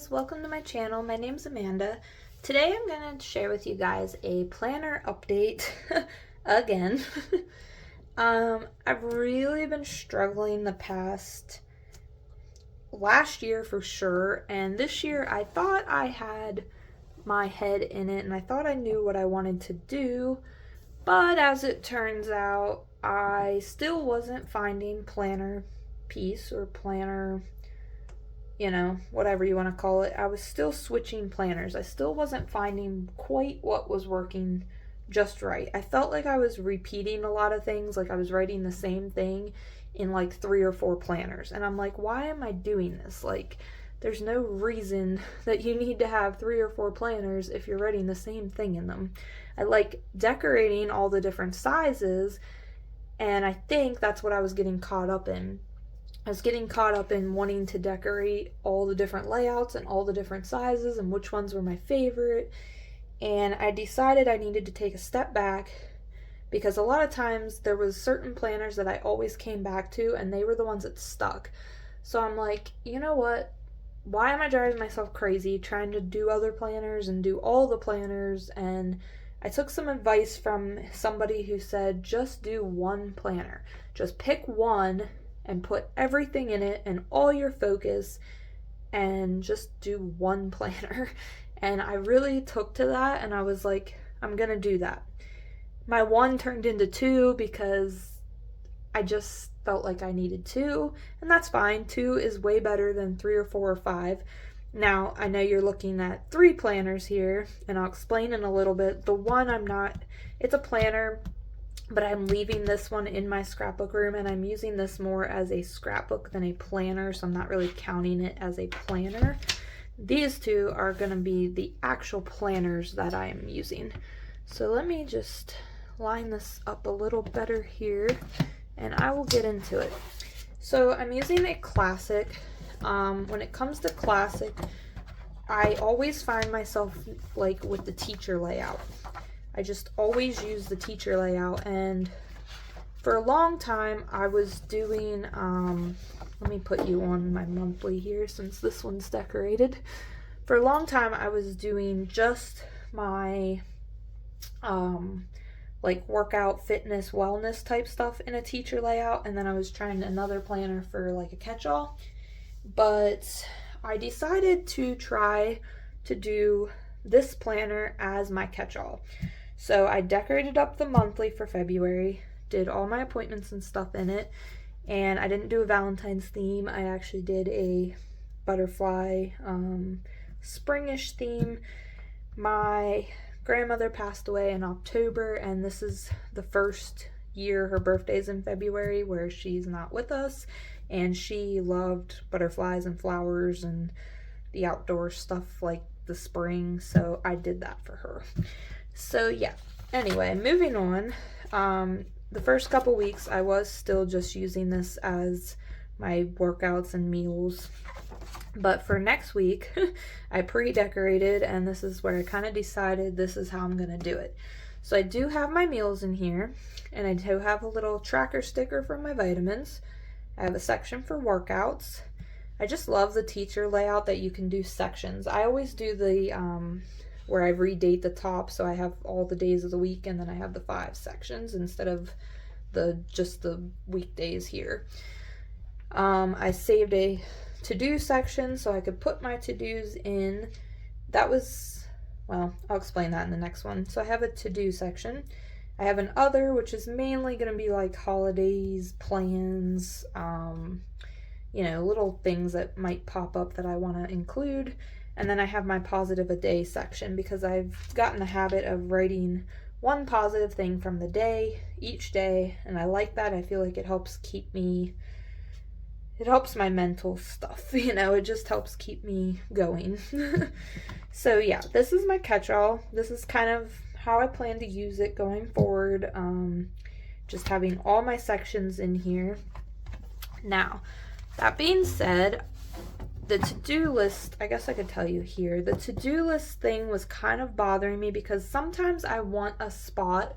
guys, welcome to my channel. My name's Amanda. Today I'm going to share with you guys a planner update again. I've really been struggling last year for sure, and this year I thought I had my head in it and I thought I knew what I wanted to do, but as it turns out I still wasn't finding planner peace or planner, whatever you want to call it. I was still switching planners. I still wasn't finding quite what was working just right. I felt like I was repeating a lot of things, like I was writing the same thing in like 3 or 4 planners. And I'm like, why am I doing this? Like, there's no reason that you need to have 3 or 4 planners if you're writing the same thing in them. I like decorating all the different sizes, and I think that's what I was getting caught up in. I was getting caught up in wanting to decorate all the different layouts and all the different sizes and which ones were my favorite. And I decided I needed to take a step back because a lot of times there was certain planners that I always came back to and they were the ones that stuck. So I'm like, you know what? Why am I driving myself crazy trying to do other planners and do all the planners? And I took some advice from somebody who said, just do one planner. Just pick one and put everything in it and all your focus and just do one planner. And I really took to that and I was like, I'm gonna do that. My one turned into 2 because I just felt like I needed 2, and that's fine. 2 is way better than 3 or 4 or 5. Now, I know you're looking at 3 planners here, and I'll explain in a little bit. The one it's a planner, but I'm leaving this one in my scrapbook room, and I'm using this more as a scrapbook than a planner, so I'm not really counting it as a planner. These 2 are going to be the actual planners that I am using. So let me just line this up a little better here, and I will get into it. So I'm using a classic. When it comes to classic, I always find myself like with the teacher layout. I just always use the teacher layout, and for a long time I was doing, let me put you on my monthly here since this one's decorated. For a long time I was doing just my like workout, fitness, wellness type stuff in a teacher layout, and then I was trying another planner for like a catch-all. But I decided to try to do this planner as my catch-all. So I decorated up the monthly for February, did all my appointments and stuff in it, and I didn't do a Valentine's theme. I actually did a butterfly, springish theme. My grandmother passed away in October, and this is the first year her birthday's in February where she's not with us, and she loved butterflies and flowers and the outdoor stuff like the spring, so I did that for her. So yeah, anyway, moving on. The first couple weeks I was still just using this as my workouts and meals, but for next week I pre-decorated, and this is where I kind of decided this is how I'm gonna do it. So I do have my meals in here, and I do have a little tracker sticker for my vitamins. I have a section for workouts. I just love the teacher layout that you can do sections. I always do the where I redate the top, so I have all the days of the week, and then I have the 5 sections instead of just the weekdays here. I saved a to-do section so I could put my to-dos in. Well, I'll explain that in the next one. So I have a to-do section. I have an other, which is mainly going to be like holidays, plans, little things that might pop up that I want to include. And then I have my positive a day section because I've gotten the habit of writing one positive thing from the day each day, and I like that. I feel like it helps my mental stuff, it just helps keep me going. So yeah, this is my catch-all. This is kind of how I plan to use it going forward. Just having all my sections in here. Now, that being said, the to-do list, I guess I could tell you here, the to-do list thing was kind of bothering me because sometimes I want a spot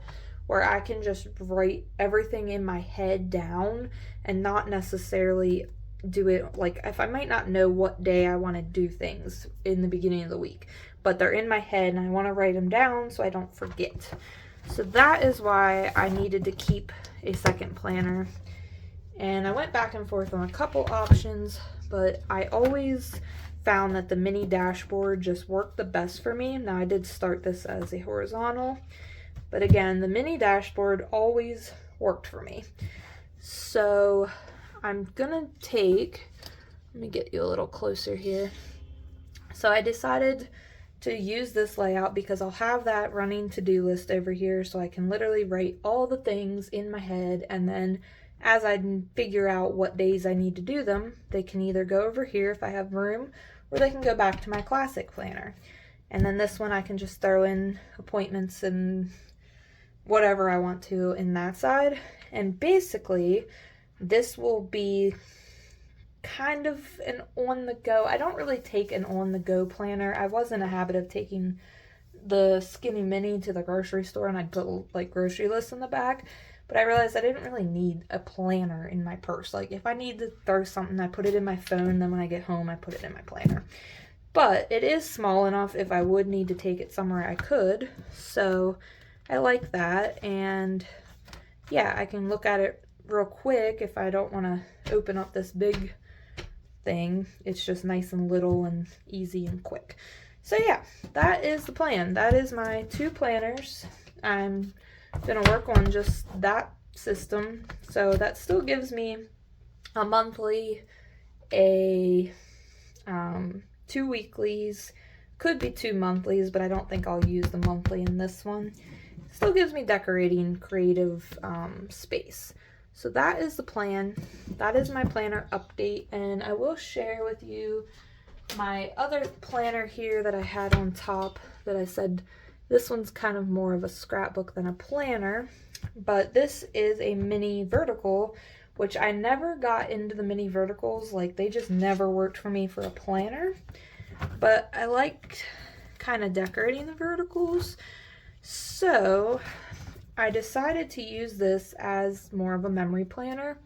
where I can just write everything in my head down and not necessarily do it, like if I might not know what day I want to do things in the beginning of the week, but they're in my head and I want to write them down so I don't forget. So that is why I needed to keep a second planner. And I went back and forth on a couple options, but I always found that the mini dashboard just worked the best for me. Now I did start this as a horizontal, but again, the mini dashboard always worked for me. So I'm gonna let me get you a little closer here. So I decided to use this layout because I'll have that running to-do list over here, so I can literally write all the things in my head, and then as I figure out what days I need to do them, they can either go over here if I have room, or they can go back to my classic planner. And then this one I can just throw in appointments and whatever I want to in that side. And basically, this will be kind of an on-the-go. I don't really take an on-the-go planner. I was in a habit of taking the Skinny Mini to the grocery store and I'd put like grocery lists in the back, but I realized I didn't really need a planner in my purse. Like if I need to throw something, I put it in my phone, then when I get home I put it in my planner. But it is small enough if I would need to take it somewhere I could, so I like that. And yeah, I can look at it real quick if I don't want to open up this big thing. It's just nice and little and easy and quick. So yeah, that is the plan. That is my 2 planners. I'm gonna work on just that system. So that still gives me a monthly, a 2 weeklies, could be 2 monthlies, but I don't think I'll use the monthly in this one. Still gives me decorating creative space. So that is the plan. That is my planner update, and I will share with you my other planner here that I had on top that I said this one's kind of more of a scrapbook than a planner, but this is a mini vertical, which I never got into the mini verticals. Like they just never worked for me for a planner, but I liked kind of decorating the verticals. So I decided to use this as more of a memory planner.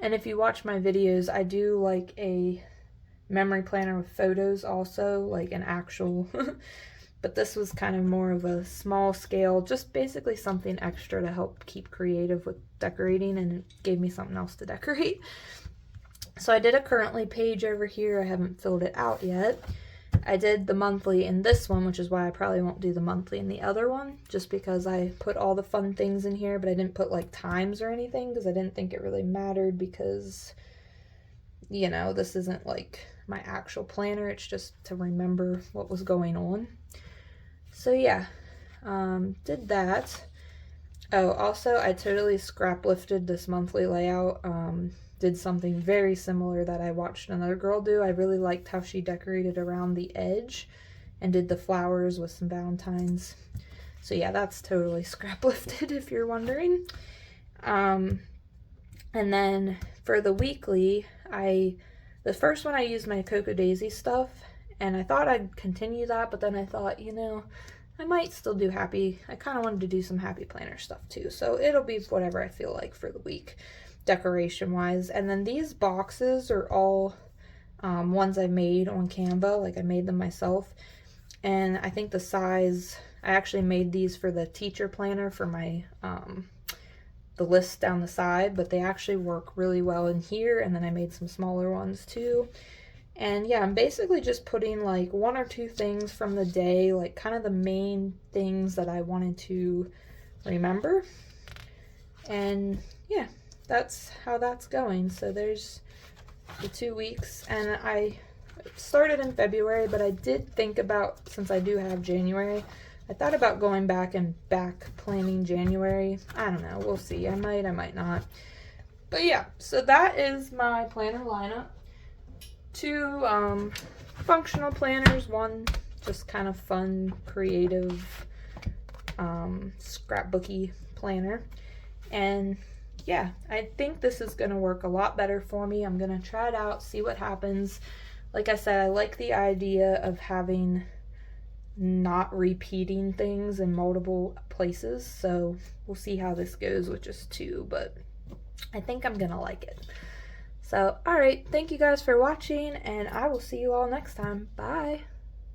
And if you watch my videos, I do like a memory planner with photos also, like an actual, but this was kind of more of a small scale, just basically something extra to help keep creative with decorating, and it gave me something else to decorate. So I did a currently page over here. I haven't filled it out yet. I did the monthly in this one, which is why I probably won't do the monthly in the other one, just because I put all the fun things in here, but I didn't put like times or anything because I didn't think it really mattered, because, you know, this isn't like my actual planner. It's just to remember what was going on. So yeah, did that. Oh, also I totally scrap lifted this monthly layout. Did something very similar that I watched another girl do. I really liked how she decorated around the edge and did the flowers with some Valentines. So yeah, that's totally scrap lifted if you're wondering. And then for the weekly, the first one I used my Cocoa Daisy stuff, and I thought I'd continue that, but then I thought, you know, I might still do happy. I kind of wanted to do some happy planner stuff too, so it'll be whatever I feel like for the week, decoration wise. And then these boxes are all ones I made on Canva, like I made them myself. And I think the size, I actually made these for the teacher planner for my the list down the side, but they actually work really well in here. And then I made some smaller ones too. And yeah, I'm basically just putting like 1 or 2 things from the day, like kind of the main things that I wanted to remember. And yeah, that's how that's going. So there's the 2 weeks, and I started in February, but I did think about, since I do have January, I thought about going back and planning January. I don't know, we'll see. I might not. But yeah, so that is my planner lineup. 2 functional planners, 1 just kind of fun, creative, scrapbooky planner. And yeah, I think this is going to work a lot better for me. I'm going to try it out, see what happens. Like I said, I like the idea of having not repeating things in multiple places, so we'll see how this goes with just 2. But I think I'm gonna like it. So, alright, thank you guys for watching, and I will see you all next time. Bye!